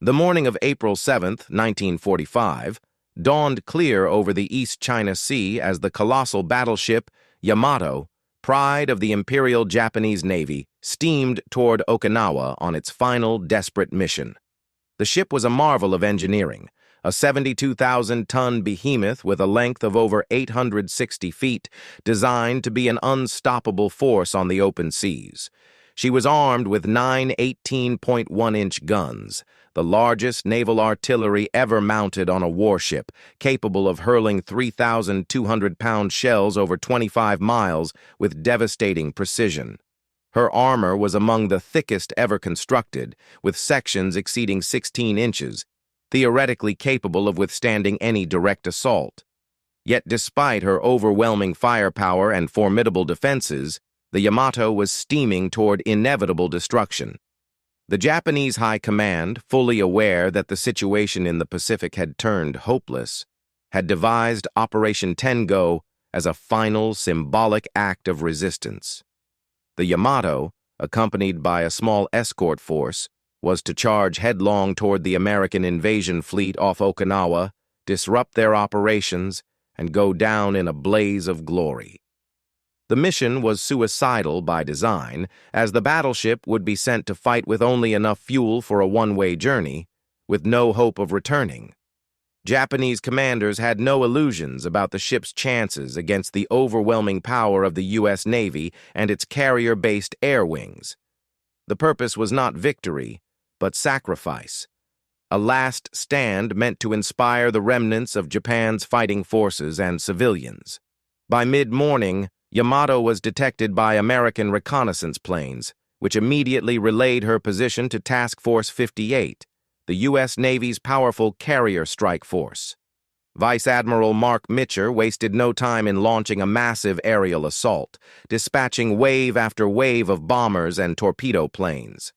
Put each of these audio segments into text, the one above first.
The morning of April 7, 1945, dawned clear over the East China Sea as the colossal battleship Yamato, pride of the Imperial Japanese Navy, steamed toward Okinawa on its final desperate mission. The ship was a marvel of engineering, a 72,000-ton behemoth with a length of over 860 feet, designed to be an unstoppable force on the open seas. She was armed with 9 18.1-inch guns, the largest naval artillery ever mounted on a warship, capable of hurling 3,200-pound shells over 25 miles with devastating precision. Her armor was among the thickest ever constructed, with sections exceeding 16 inches, theoretically capable of withstanding any direct assault. Yet despite her overwhelming firepower and formidable defenses, the Yamato was steaming toward inevitable destruction. The Japanese High Command, fully aware that the situation in the Pacific had turned hopeless, had devised Operation Tengo as a final symbolic act of resistance. The Yamato, accompanied by a small escort force, was to charge headlong toward the American invasion fleet off Okinawa, disrupt their operations, and go down in a blaze of glory. The mission was suicidal by design, as the battleship would be sent to fight with only enough fuel for a one-way journey, with no hope of returning. Japanese commanders had no illusions about the ship's chances against the overwhelming power of the U.S. Navy and its carrier-based air wings. The purpose was not victory, but sacrifice, a last stand meant to inspire the remnants of Japan's fighting forces and civilians. By mid-morning, Yamato was detected by American reconnaissance planes, which immediately relayed her position to Task Force 58, the U.S. Navy's powerful carrier strike force. Vice Admiral Mark Mitcher wasted no time in launching a massive aerial assault, dispatching wave after wave of bombers and torpedo planes.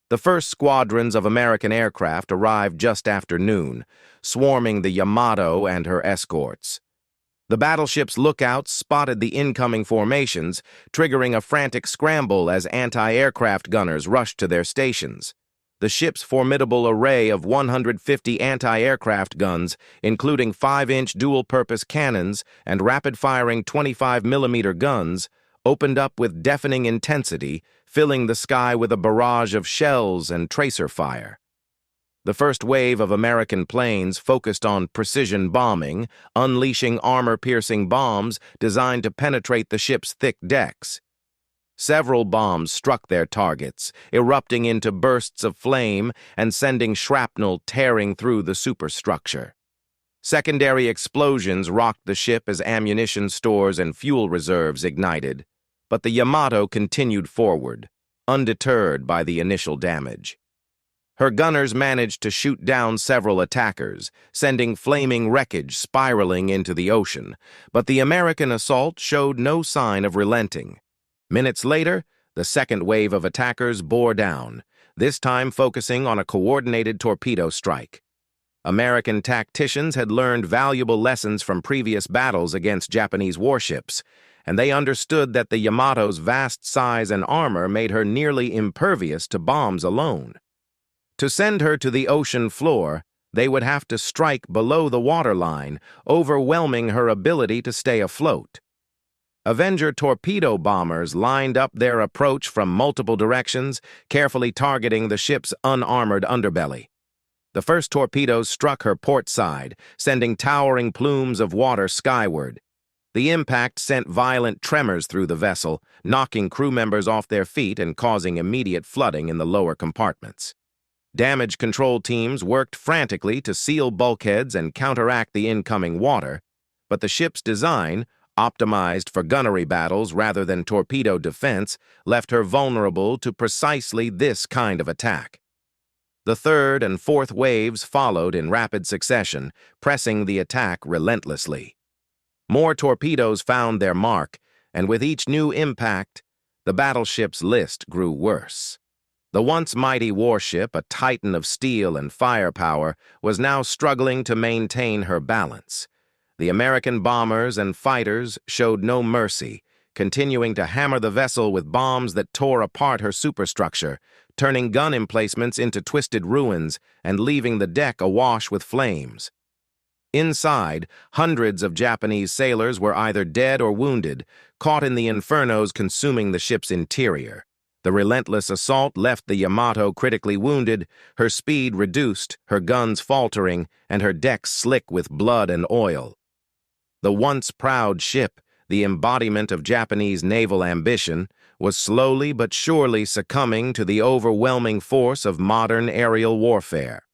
The first squadrons of American aircraft arrived just after noon, swarming the Yamato and her escorts. The battleship's lookouts spotted the incoming formations, triggering a frantic scramble as anti-aircraft gunners rushed to their stations. The ship's formidable array of 150 anti-aircraft guns, including 5-inch dual-purpose cannons and rapid-firing 25mm guns, opened up with deafening intensity, filling the sky with a barrage of shells and tracer fire. The first wave of American planes focused on precision bombing, unleashing armor-piercing bombs designed to penetrate the ship's thick decks. Several bombs struck their targets, erupting into bursts of flame and sending shrapnel tearing through the superstructure. Secondary explosions rocked the ship as ammunition stores and fuel reserves ignited, but the Yamato continued forward, undeterred by the initial damage. Her gunners managed to shoot down several attackers, sending flaming wreckage spiraling into the ocean, but the American assault showed no sign of relenting. Minutes later, the second wave of attackers bore down, this time focusing on a coordinated torpedo strike. American tacticians had learned valuable lessons from previous battles against Japanese warships, and they understood that the Yamato's vast size and armor made her nearly impervious to bombs alone. To send her to the ocean floor, they would have to strike below the waterline, overwhelming her ability to stay afloat. Avenger torpedo bombers lined up their approach from multiple directions, carefully targeting the ship's unarmored underbelly. The first torpedoes struck her port side, sending towering plumes of water skyward. The impact sent violent tremors through the vessel, knocking crew members off their feet and causing immediate flooding in the lower compartments. Damage control teams worked frantically to seal bulkheads and counteract the incoming water, but the ship's design, optimized for gunnery battles rather than torpedo defense, left her vulnerable to precisely this kind of attack. The third and fourth waves followed in rapid succession, pressing the attack relentlessly. More torpedoes found their mark, and with each new impact, the battleship's list grew worse. The once mighty warship, a titan of steel and firepower, was now struggling to maintain her balance. The American bombers and fighters showed no mercy, continuing to hammer the vessel with bombs that tore apart her superstructure, turning gun emplacements into twisted ruins and leaving the deck awash with flames. Inside, hundreds of Japanese sailors were either dead or wounded, caught in the infernos consuming the ship's interior. The relentless assault left the Yamato critically wounded, her speed reduced, her guns faltering, and her decks slick with blood and oil. The once proud ship, the embodiment of Japanese naval ambition, was slowly but surely succumbing to the overwhelming force of modern aerial warfare.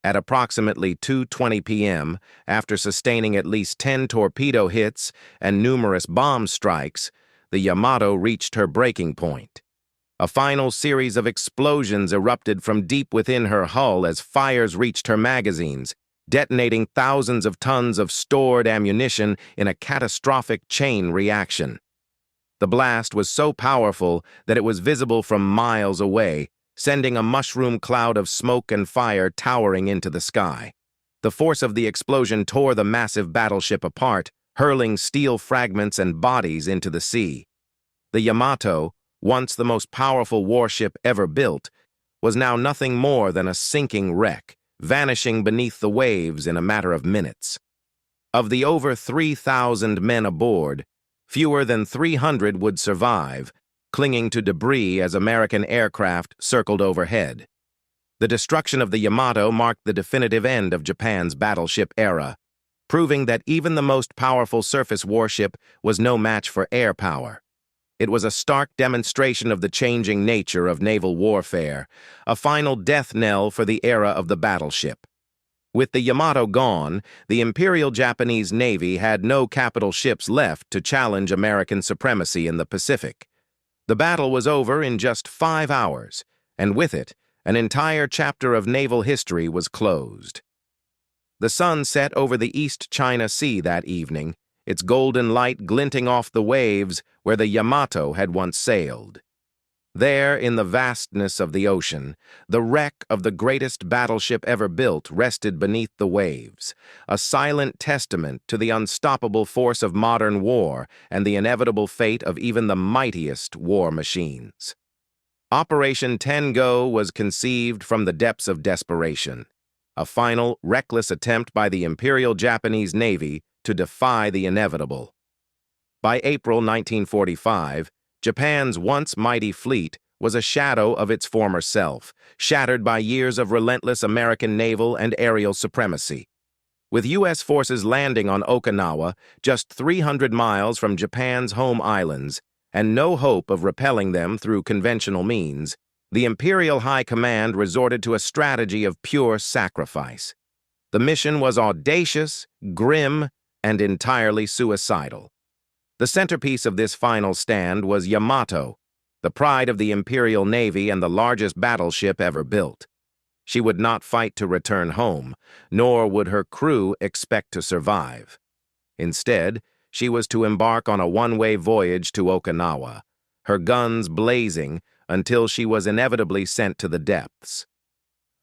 At approximately 2:20 p.m., after sustaining at least 10 torpedo hits and numerous bomb strikes, the Yamato reached her breaking point. A final series of explosions erupted from deep within her hull as fires reached her magazines, detonating thousands of tons of stored ammunition in a catastrophic chain reaction. The blast was so powerful that it was visible from miles away, sending a mushroom cloud of smoke and fire towering into the sky. The force of the explosion tore the massive battleship apart, hurling steel fragments and bodies into the sea. The Yamato, once the most powerful warship ever built, was now nothing more than a sinking wreck, vanishing beneath the waves in a matter of minutes. Of the over 3,000 men aboard, fewer than 300 would survive, clinging to debris as American aircraft circled overhead. The destruction of the Yamato marked the definitive end of Japan's battleship era, proving that even the most powerful surface warship was no match for air power. It was a stark demonstration of the changing nature of naval warfare, a final death knell for the era of the battleship. With the Yamato gone, the Imperial Japanese Navy had no capital ships left to challenge American supremacy in the Pacific. The battle was over in just 5 hours, and with it, an entire chapter of naval history was closed. The sun set over the East China Sea that evening, its golden light glinting off the waves where the Yamato had once sailed. There, in the vastness of the ocean, the wreck of the greatest battleship ever built rested beneath the waves, a silent testament to the unstoppable force of modern war and the inevitable fate of even the mightiest war machines. Operation Tengo was conceived from the depths of desperation, a final, reckless attempt by the Imperial Japanese Navy to defy the inevitable. By April 1945, Japan's once mighty fleet was a shadow of its former self, shattered by years of relentless American naval and aerial supremacy. With U.S. forces landing on Okinawa, just 300 miles from Japan's home islands, and no hope of repelling them through conventional means, the Imperial High Command resorted to a strategy of pure sacrifice. The mission was audacious, grim, and entirely suicidal. The centerpiece of this final stand was Yamato, the pride of the Imperial Navy and the largest battleship ever built. She would not fight to return home, nor would her crew expect to survive. Instead, she was to embark on a one-way voyage to Okinawa, her guns blazing until she was inevitably sent to the depths.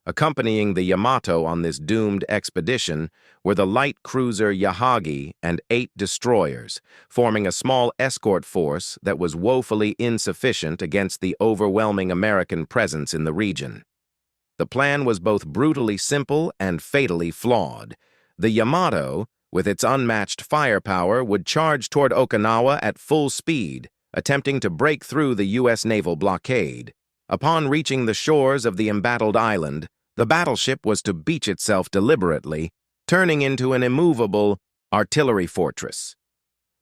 Accompanying the Yamato on this doomed expedition were the light cruiser Yahagi and 8 destroyers, forming a small escort force that was woefully insufficient against the overwhelming American presence in the region. The plan was both brutally simple and fatally flawed. The Yamato, with its unmatched firepower, would charge toward Okinawa at full speed, attempting to break through the U.S. naval blockade. Upon reaching the shores of the embattled island, the battleship was to beach itself deliberately, turning into an immovable artillery fortress.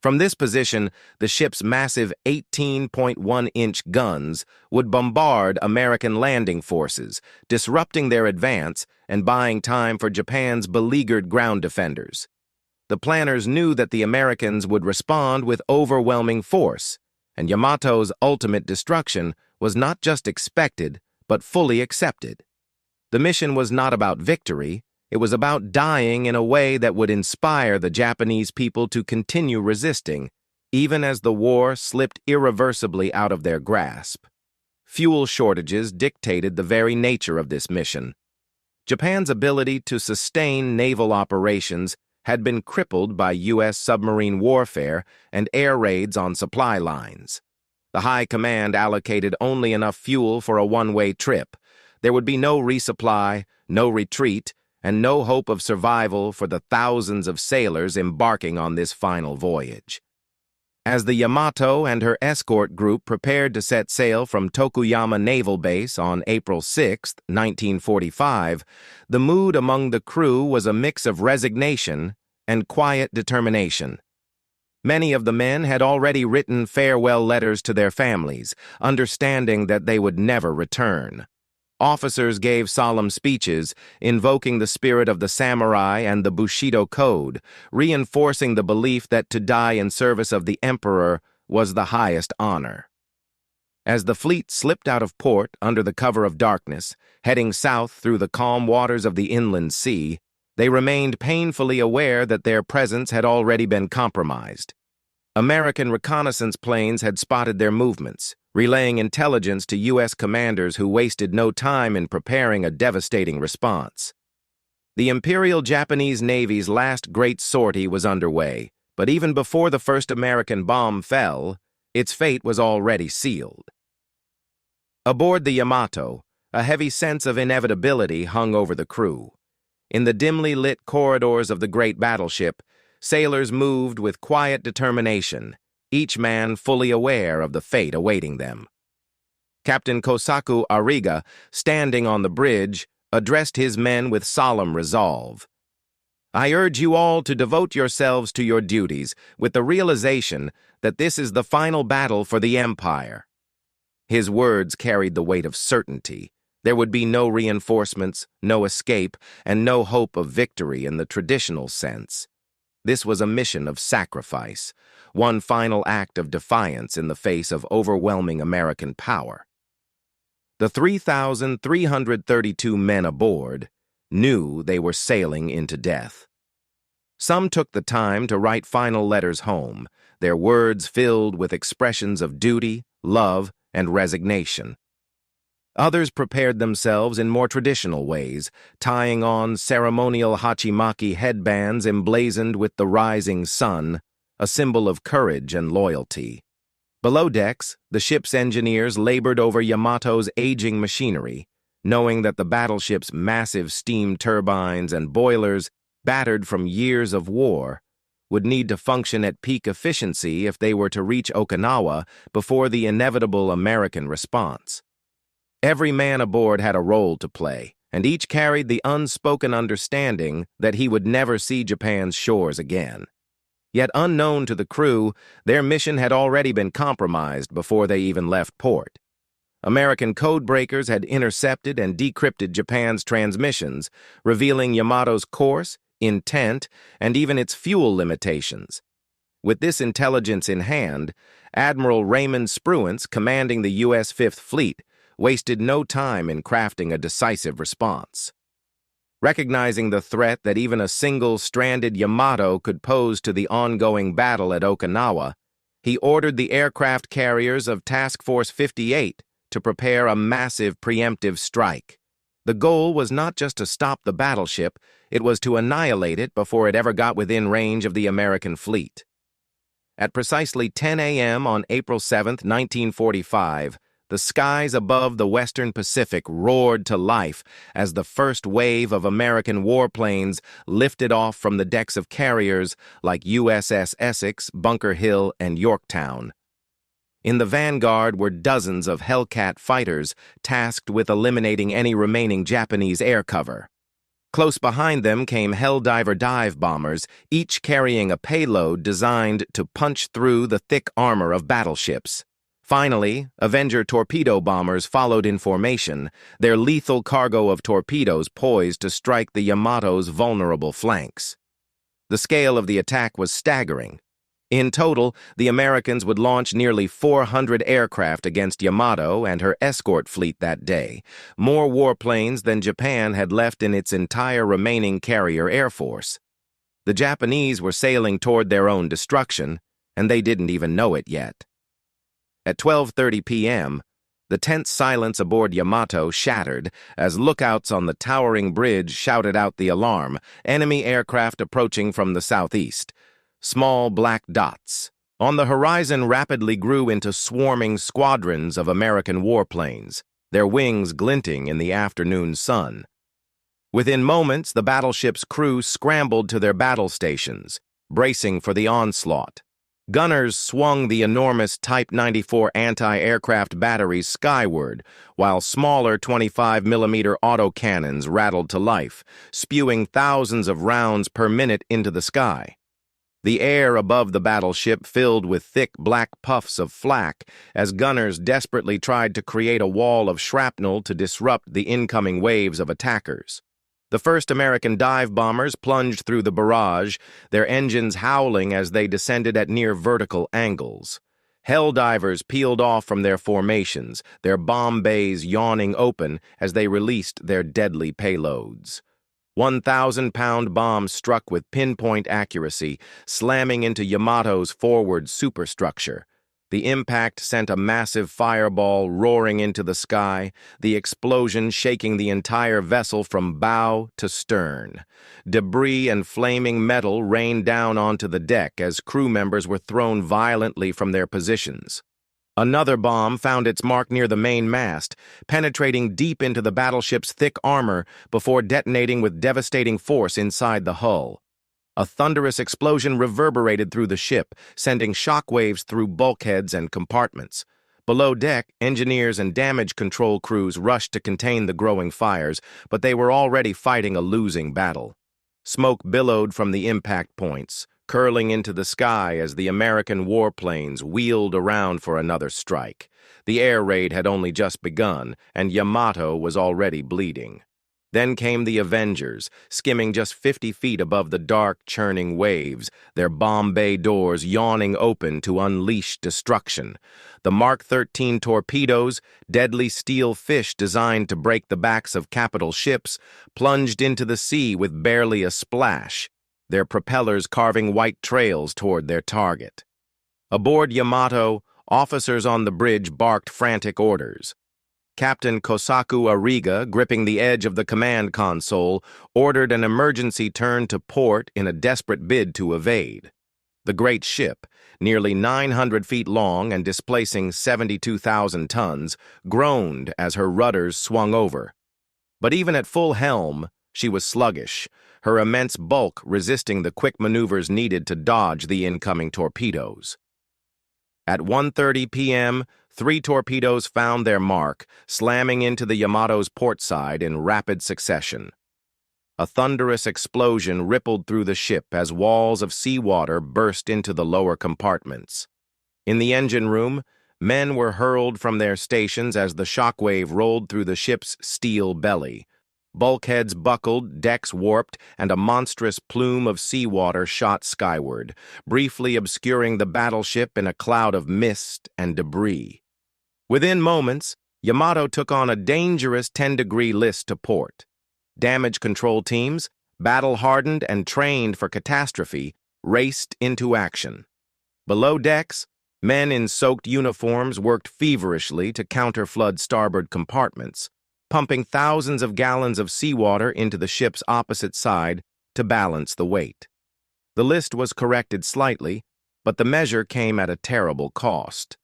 From this position, the ship's massive 18.1-inch guns would bombard American landing forces, disrupting their advance and buying time for Japan's beleaguered ground defenders. The planners knew that the Americans would respond with overwhelming force, and Yamato's ultimate destruction was not just expected, but fully accepted. The mission was not about victory, it was about dying in a way that would inspire the Japanese people to continue resisting, even as the war slipped irreversibly out of their grasp. Fuel shortages dictated the very nature of this mission. Japan's ability to sustain naval operations had been crippled by U.S. submarine warfare and air raids on supply lines. The High Command allocated only enough fuel for a one-way trip. There would be no resupply, no retreat, and no hope of survival for the thousands of sailors embarking on this final voyage. As the Yamato and her escort group prepared to set sail from Tokuyama Naval Base on April 6, 1945, the mood among the crew was a mix of resignation and quiet determination. Many of the men had already written farewell letters to their families, understanding that they would never return. Officers gave solemn speeches, invoking the spirit of the samurai and the Bushido Code, reinforcing the belief that to die in service of the emperor was the highest honor. As the fleet slipped out of port under the cover of darkness, heading south through the calm waters of the inland sea, they remained painfully aware that their presence had already been compromised. American reconnaissance planes had spotted their movements, relaying intelligence to U.S. commanders who wasted no time in preparing a devastating response. The Imperial Japanese Navy's last great sortie was underway, but even before the first American bomb fell, its fate was already sealed. Aboard the Yamato, a heavy sense of inevitability hung over the crew. In the dimly lit corridors of the great battleship, sailors moved with quiet determination, each man fully aware of the fate awaiting them. Captain Kosaku Ariga, standing on the bridge, addressed his men with solemn resolve. "I urge you all to devote yourselves to your duties with the realization that this is the final battle for the Empire." His words carried the weight of certainty. There would be no reinforcements, no escape, and no hope of victory in the traditional sense. This was a mission of sacrifice, one final act of defiance in the face of overwhelming American power. The 3,332 men aboard knew they were sailing into death. Some took the time to write final letters home, their words filled with expressions of duty, love, and resignation. Others prepared themselves in more traditional ways, tying on ceremonial hachimaki headbands emblazoned with the rising sun, a symbol of courage and loyalty. Below decks, the ship's engineers labored over Yamato's aging machinery, knowing that the battleship's massive steam turbines and boilers, battered from years of war, would need to function at peak efficiency if they were to reach Okinawa before the inevitable American response. Every man aboard had a role to play, and each carried the unspoken understanding that he would never see Japan's shores again. Yet unknown to the crew, their mission had already been compromised before they even left port. American codebreakers had intercepted and decrypted Japan's transmissions, revealing Yamato's course, intent, and even its fuel limitations. With this intelligence in hand, Admiral Raymond Spruance, commanding the U.S. Fifth Fleet, wasted no time in crafting a decisive response. Recognizing the threat that even a single stranded Yamato could pose to the ongoing battle at Okinawa, he ordered the aircraft carriers of Task Force 58 to prepare a massive preemptive strike. The goal was not just to stop the battleship, it was to annihilate it before it ever got within range of the American fleet. At precisely 10 a.m. on April 7, 1945, the skies above the Western Pacific roared to life as the first wave of American warplanes lifted off from the decks of carriers like USS Essex, Bunker Hill, and Yorktown. In the vanguard were dozens of Hellcat fighters tasked with eliminating any remaining Japanese air cover. Close behind them came Helldiver dive bombers, each carrying a payload designed to punch through the thick armor of battleships. Finally, Avenger torpedo bombers followed in formation, their lethal cargo of torpedoes poised to strike the Yamato's vulnerable flanks. The scale of the attack was staggering. In total, the Americans would launch nearly 400 aircraft against Yamato and her escort fleet that day, more warplanes than Japan had left in its entire remaining carrier air force. The Japanese were sailing toward their own destruction, and they didn't even know it yet. At 12:30 p.m., the tense silence aboard Yamato shattered as lookouts on the towering bridge shouted out the alarm, enemy aircraft approaching from the southeast. Small black dots, On the horizon rapidly grew into swarming squadrons of American warplanes, their wings glinting in the afternoon sun. Within moments, the battleship's crew scrambled to their battle stations, bracing for the onslaught. Gunners swung the enormous Type 94 anti-aircraft batteries skyward, while smaller 25mm autocannons rattled to life, spewing thousands of rounds per minute into the sky. The air above the battleship filled with thick black puffs of flak as gunners desperately tried to create a wall of shrapnel to disrupt the incoming waves of attackers. The first American dive bombers plunged through the barrage, their engines howling as they descended at near vertical angles. Hell divers peeled off from their formations, their bomb bays yawning open as they released their deadly payloads. 1,000-pound bombs struck with pinpoint accuracy, slamming into Yamato's forward superstructure. The impact sent a massive fireball roaring into the sky, the explosion shaking the entire vessel from bow to stern. Debris and flaming metal rained down onto the deck as crew members were thrown violently from their positions. Another bomb found its mark near the main mast, penetrating deep into the battleship's thick armor before detonating with devastating force inside the hull. A thunderous explosion reverberated through the ship, sending shockwaves through bulkheads and compartments. Below deck, engineers and damage control crews rushed to contain the growing fires, but they were already fighting a losing battle. Smoke billowed from the impact points, curling into the sky as the American warplanes wheeled around for another strike. The air raid had only just begun, and Yamato was already bleeding. Then came the Avengers, skimming just 50 feet above the dark, churning waves, their bomb bay doors yawning open to unleash destruction. The Mark 13 torpedoes, deadly steel fish designed to break the backs of capital ships, plunged into the sea with barely a splash, their propellers carving white trails toward their target. Aboard Yamato, officers on the bridge barked frantic orders. Captain Kosaku Ariga, gripping the edge of the command console, ordered an emergency turn to port in a desperate bid to evade. The great ship, nearly 900 feet long and displacing 72,000 tons, groaned as her rudders swung over. But even at full helm, she was sluggish, her immense bulk resisting the quick maneuvers needed to dodge the incoming torpedoes. At 1:30 p.m., 3 torpedoes found their mark, slamming into the Yamato's port side in rapid succession. A thunderous explosion rippled through the ship as walls of seawater burst into the lower compartments. In the engine room, men were hurled from their stations as the shockwave rolled through the ship's steel belly. Bulkheads buckled, decks warped, and a monstrous plume of seawater shot skyward, briefly obscuring the battleship in a cloud of mist and debris. Within moments, Yamato took on a dangerous 10-degree list to port. Damage control teams, battle-hardened and trained for catastrophe, raced into action. Below decks, men in soaked uniforms worked feverishly to counter-flood starboard compartments, pumping thousands of gallons of seawater into the ship's opposite side to balance the weight. The list was corrected slightly, but the measure came at a terrible cost.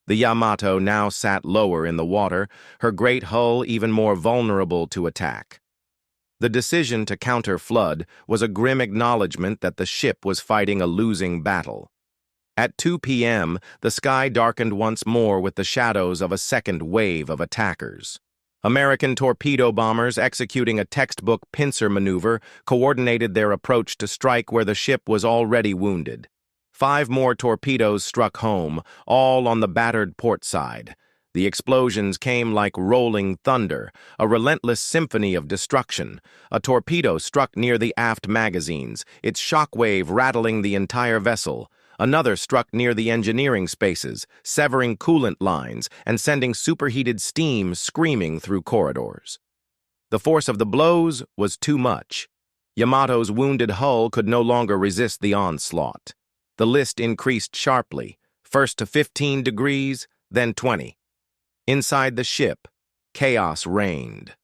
The Yamato now sat lower in the water, her great hull even more vulnerable to attack. The decision to counter-flood was a grim acknowledgement that the ship was fighting a losing battle. At 2 p.m., the sky darkened once more with the shadows of a second wave of attackers. American torpedo bombers executing a textbook pincer maneuver coordinated their approach to strike where the ship was already wounded. 5 more torpedoes struck home, all on the battered port side. The explosions came like rolling thunder, a relentless symphony of destruction. A torpedo struck near the aft magazines, its shockwave rattling the entire vessel. Another struck near the engineering spaces, severing coolant lines and sending superheated steam screaming through corridors. The force of the blows was too much. Yamato's wounded hull could no longer resist the onslaught. The list increased sharply, first to 15 degrees, then 20. Inside the ship, chaos reigned.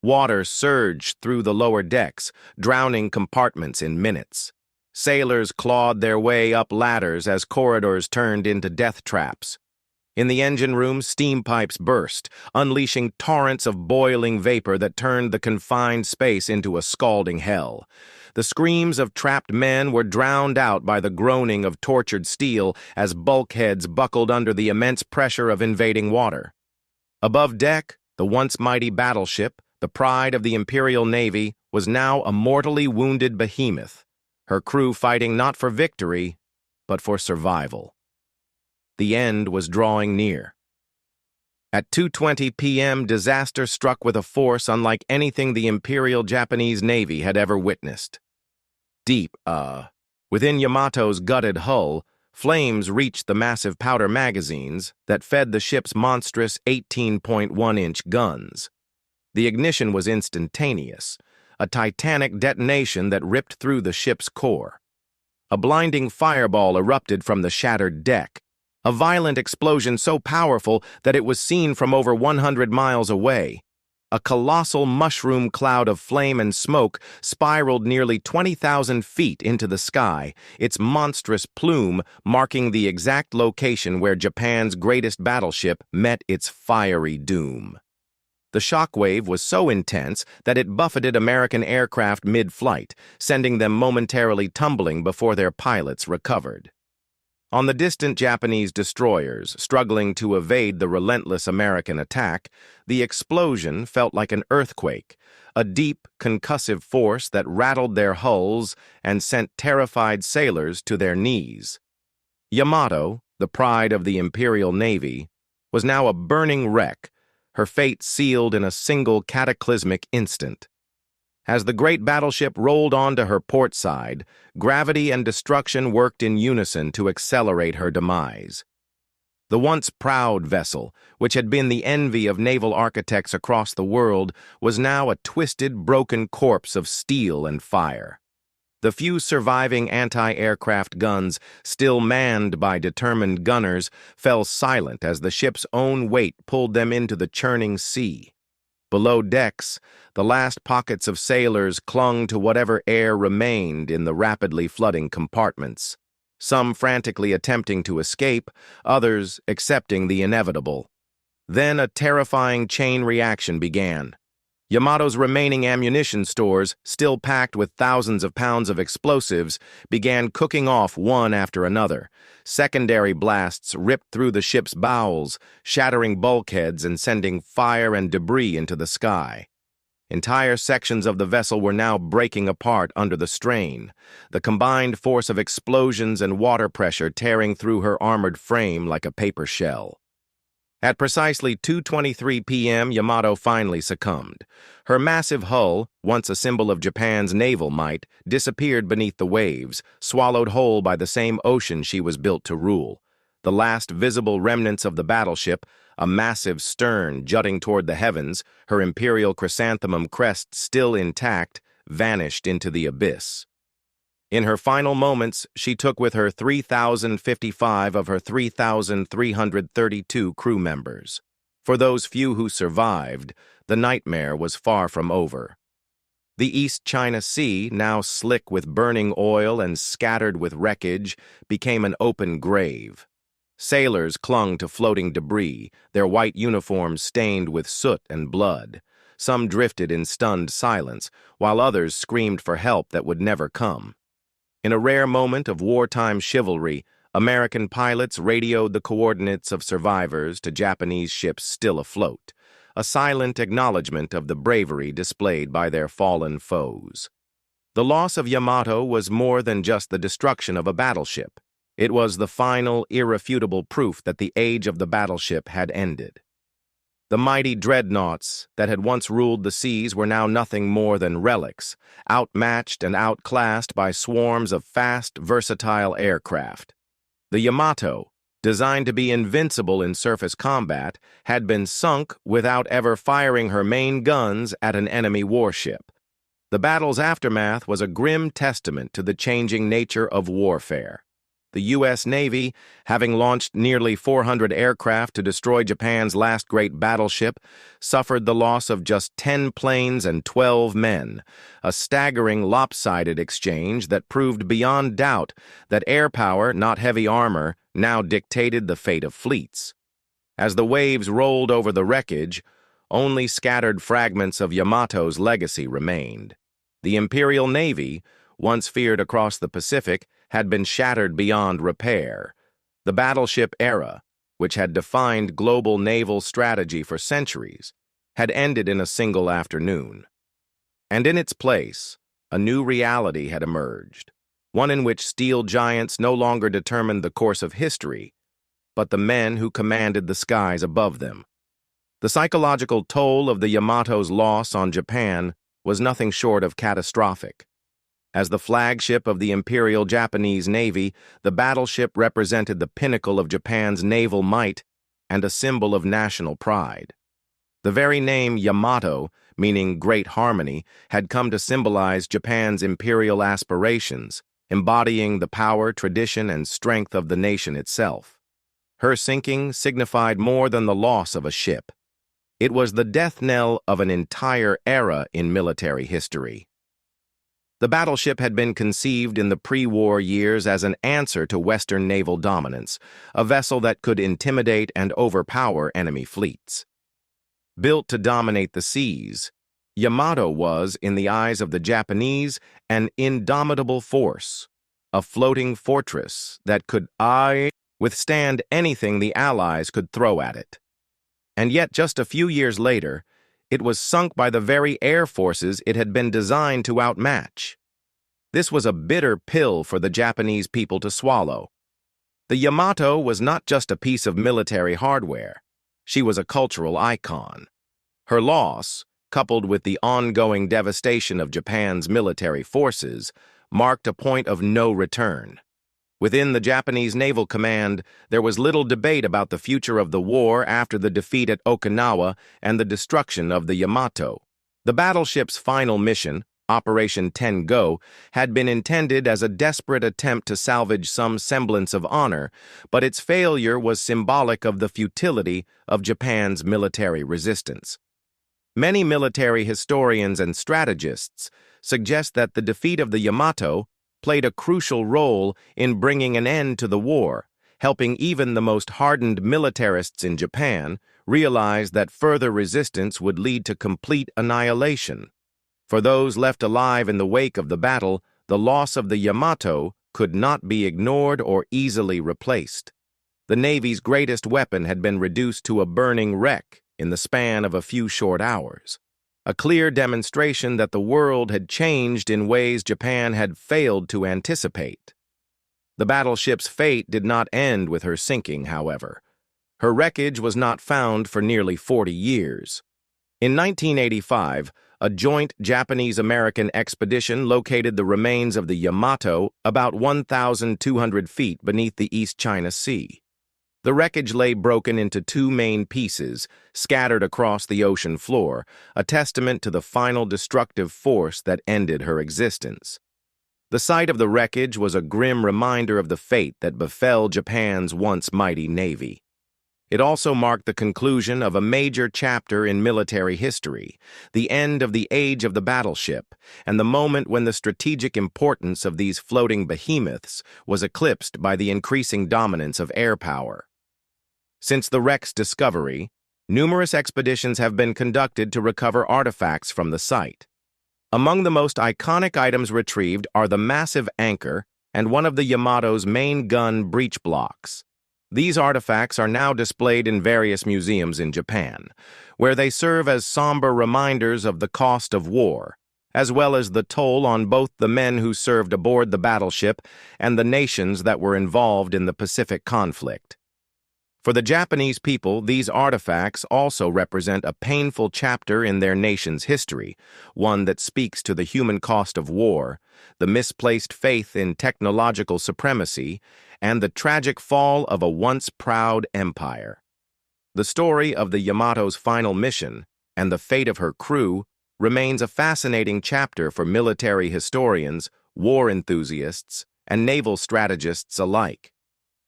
Water surged through the lower decks, drowning compartments in minutes. Sailors clawed their way up ladders as corridors turned into death traps. In the engine room, steam pipes burst, unleashing torrents of boiling vapor that turned the confined space into a scalding hell. The screams of trapped men were drowned out by the groaning of tortured steel as bulkheads buckled under the immense pressure of invading water. Above deck, the once mighty battleship, the pride of the Imperial Navy, was now a mortally wounded behemoth, her crew fighting not for victory, but for survival. The end was drawing near. At 2:20 p.m., disaster struck with a force unlike anything the Imperial Japanese Navy had ever witnessed. Within Yamato's gutted hull, flames reached the massive powder magazines that fed the ship's monstrous 18.1-inch guns. The ignition was instantaneous, a titanic detonation that ripped through the ship's core. A blinding fireball erupted from the shattered deck, a violent explosion so powerful that it was seen from over 100 miles away. A colossal mushroom cloud of flame and smoke spiraled nearly 20,000 feet into the sky, its monstrous plume marking the exact location where Japan's greatest battleship met its fiery doom. The shockwave was so intense that it buffeted American aircraft mid-flight, sending them momentarily tumbling before their pilots recovered. On the distant Japanese destroyers, struggling to evade the relentless American attack, the explosion felt like an earthquake, a deep, concussive force that rattled their hulls and sent terrified sailors to their knees. Yamato, the pride of the Imperial Navy, was now a burning wreck, her fate sealed in a single cataclysmic instant. As the great battleship rolled onto her port side, gravity and destruction worked in unison to accelerate her demise. The once proud vessel, which had been the envy of naval architects across the world, was now a twisted, broken corpse of steel and fire. The few surviving anti-aircraft guns, still manned by determined gunners, fell silent as the ship's own weight pulled them into the churning sea. Below decks, the last pockets of sailors clung to whatever air remained in the rapidly flooding compartments, some frantically attempting to escape, others accepting the inevitable. Then a terrifying chain reaction began. Yamato's remaining ammunition stores, still packed with thousands of pounds of explosives, began cooking off one after another. Secondary blasts ripped through the ship's bowels, shattering bulkheads and sending fire and debris into the sky. Entire sections of the vessel were now breaking apart under the strain, the combined force of explosions and water pressure tearing through her armored frame like a paper shell. At precisely 2:23 p.m., Yamato finally succumbed. Her massive hull, once a symbol of Japan's naval might, disappeared beneath the waves, swallowed whole by the same ocean she was built to rule. The last visible remnants of the battleship, a massive stern jutting toward the heavens, her imperial chrysanthemum crest still intact, vanished into the abyss. In her final moments, she took with her 3,055 of her 3,332 crew members. For those few who survived, the nightmare was far from over. The East China Sea, now slick with burning oil and scattered with wreckage, became an open grave. Sailors clung to floating debris, their white uniforms stained with soot and blood. Some drifted in stunned silence, while others screamed for help that would never come. In a rare moment of wartime chivalry, American pilots radioed the coordinates of survivors to Japanese ships still afloat, a silent acknowledgement of the bravery displayed by their fallen foes. The loss of Yamato was more than just the destruction of a battleship. It was the final, irrefutable proof that the age of the battleship had ended. The mighty dreadnoughts that had once ruled the seas were now nothing more than relics, outmatched and outclassed by swarms of fast, versatile aircraft. The Yamato, designed to be invincible in surface combat, had been sunk without ever firing her main guns at an enemy warship. The battle's aftermath was a grim testament to the changing nature of warfare. The U.S. Navy, having launched nearly 400 aircraft to destroy Japan's last great battleship, suffered the loss of just 10 planes and 12 men, a staggering lopsided exchange that proved beyond doubt that air power, not heavy armor, now dictated the fate of fleets. As the waves rolled over the wreckage, only scattered fragments of Yamato's legacy remained. The Imperial Navy, once feared across the Pacific, had been shattered beyond repair. The battleship era, which had defined global naval strategy for centuries, had ended in a single afternoon. And in its place, a new reality had emerged, one in which steel giants no longer determined the course of history, but the men who commanded the skies above them. The psychological toll of the Yamato's loss on Japan was nothing short of catastrophic. As the flagship of the Imperial Japanese Navy, the battleship represented the pinnacle of Japan's naval might and a symbol of national pride. The very name Yamato, meaning great harmony, had come to symbolize Japan's imperial aspirations, embodying the power, tradition, and strength of the nation itself. Her sinking signified more than the loss of a ship. It was the death knell of an entire era in military history. The battleship had been conceived in the pre-war years as an answer to Western naval dominance, a vessel that could intimidate and overpower enemy fleets. Built to dominate the seas, Yamato was, in the eyes of the Japanese, an indomitable force, a floating fortress that could withstand anything the Allies could throw at it. And yet, just a few years later, it was sunk by the very air forces it had been designed to outmatch. This was a bitter pill for the Japanese people to swallow. The Yamato was not just a piece of military hardware. She was a cultural icon. Her loss, coupled with the ongoing devastation of Japan's military forces, marked a point of no return. Within the Japanese Naval Command, there was little debate about the future of the war after the defeat at Okinawa and the destruction of the Yamato. The battleship's final mission, Operation Ten-Go, had been intended as a desperate attempt to salvage some semblance of honor, but its failure was symbolic of the futility of Japan's military resistance. Many military historians and strategists suggest that the defeat of the Yamato played a crucial role in bringing an end to the war, helping even the most hardened militarists in Japan realize that further resistance would lead to complete annihilation. For those left alive in the wake of the battle, the loss of the Yamato could not be ignored or easily replaced. The Navy's greatest weapon had been reduced to a burning wreck in the span of a few short hours. A clear demonstration that the world had changed in ways Japan had failed to anticipate. The battleship's fate did not end with her sinking, however. Her wreckage was not found for nearly 40 years. In 1985, a joint Japanese-American expedition located the remains of the Yamato about 1,200 feet beneath the East China Sea. The wreckage lay broken into two main pieces, scattered across the ocean floor, a testament to the final destructive force that ended her existence. The sight of the wreckage was a grim reminder of the fate that befell Japan's once mighty navy. It also marked the conclusion of a major chapter in military history, the end of the age of the battleship, and the moment when the strategic importance of these floating behemoths was eclipsed by the increasing dominance of air power. Since the wreck's discovery, numerous expeditions have been conducted to recover artifacts from the site. Among the most iconic items retrieved are the massive anchor and one of the Yamato's main gun breech blocks. These artifacts are now displayed in various museums in Japan, where they serve as somber reminders of the cost of war, as well as the toll on both the men who served aboard the battleship and the nations that were involved in the Pacific conflict. For the Japanese people, these artifacts also represent a painful chapter in their nation's history, one that speaks to the human cost of war, the misplaced faith in technological supremacy, and the tragic fall of a once proud empire. The story of the Yamato's final mission and the fate of her crew remains a fascinating chapter for military historians, war enthusiasts, and naval strategists alike.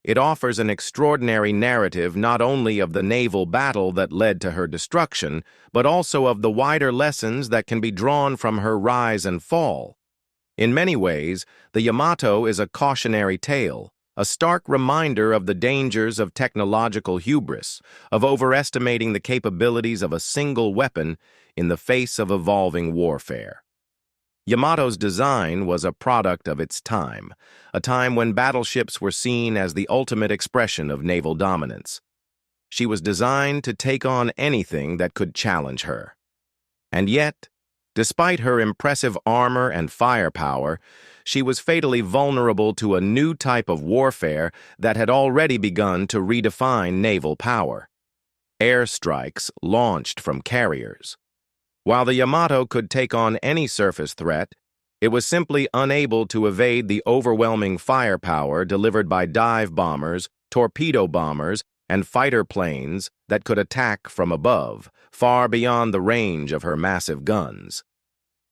It offers an extraordinary narrative not only of the naval battle that led to her destruction, but also of the wider lessons that can be drawn from her rise and fall. In many ways, the Yamato is a cautionary tale, a stark reminder of the dangers of technological hubris, of overestimating the capabilities of a single weapon in the face of evolving warfare. Yamato's design was a product of its time, a time when battleships were seen as the ultimate expression of naval dominance. She was designed to take on anything that could challenge her. And yet, despite her impressive armor and firepower, she was fatally vulnerable to a new type of warfare that had already begun to redefine naval power. Airstrikes launched from carriers. While the Yamato could take on any surface threat, it was simply unable to evade the overwhelming firepower delivered by dive bombers, torpedo bombers, and fighter planes that could attack from above, far beyond the range of her massive guns.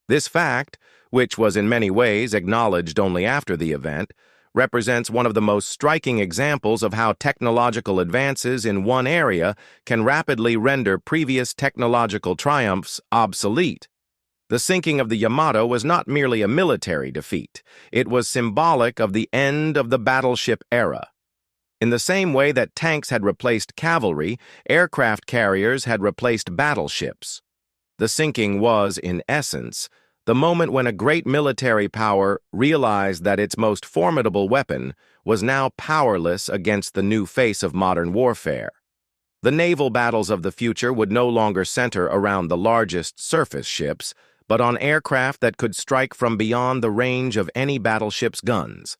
This fact, which was in many ways acknowledged only after the event, represents one of the most striking examples of how technological advances in one area can rapidly render previous technological triumphs obsolete. The sinking of the Yamato was not merely a military defeat. It was symbolic of the end of the battleship era. In the same way that tanks had replaced cavalry, aircraft carriers had replaced battleships. The sinking was, in essence, the moment when a great military power realized that its most formidable weapon was now powerless against the new face of modern warfare. The naval battles of the future would no longer center around the largest surface ships, but on aircraft that could strike from beyond the range of any battleship's guns.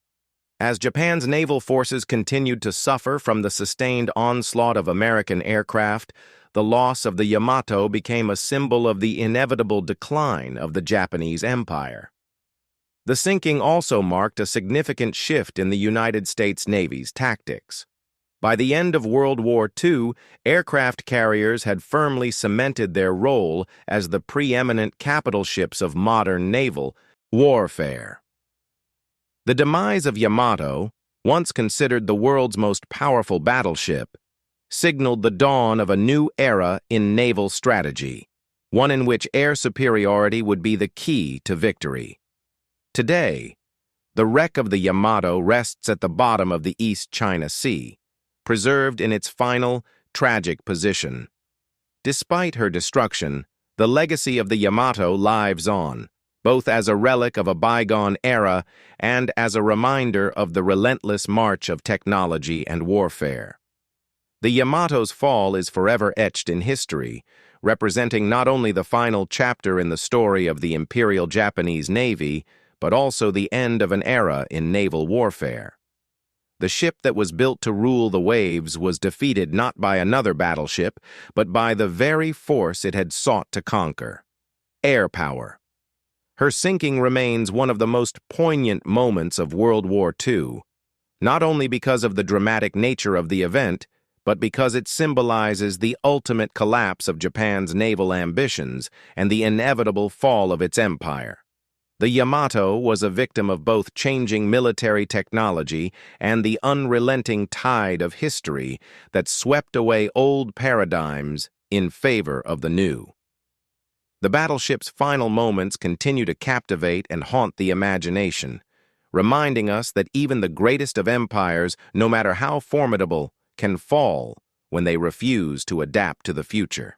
As Japan's naval forces continued to suffer from the sustained onslaught of American aircraft, the loss of the Yamato became a symbol of the inevitable decline of the Japanese Empire. The sinking also marked a significant shift in the United States Navy's tactics. By the end of World War II, aircraft carriers had firmly cemented their role as the preeminent capital ships of modern naval warfare. The demise of Yamato, once considered the world's most powerful battleship, signaled the dawn of a new era in naval strategy, one in which air superiority would be the key to victory. Today, the wreck of the Yamato rests at the bottom of the East China Sea, preserved in its final, tragic position. Despite her destruction, the legacy of the Yamato lives on, both as a relic of a bygone era and as a reminder of the relentless march of technology and warfare. The Yamato's fall is forever etched in history, representing not only the final chapter in the story of the Imperial Japanese Navy, but also the end of an era in naval warfare. The ship that was built to rule the waves was defeated not by another battleship, but by the very force it had sought to conquer: air power. Her sinking remains one of the most poignant moments of World War II, not only because of the dramatic nature of the event, but because it symbolizes the ultimate collapse of Japan's naval ambitions and the inevitable fall of its empire. The Yamato was a victim of both changing military technology and the unrelenting tide of history that swept away old paradigms in favor of the new. The battleship's final moments continue to captivate and haunt the imagination, reminding us that even the greatest of empires, no matter how formidable, can fall when they refuse to adapt to the future.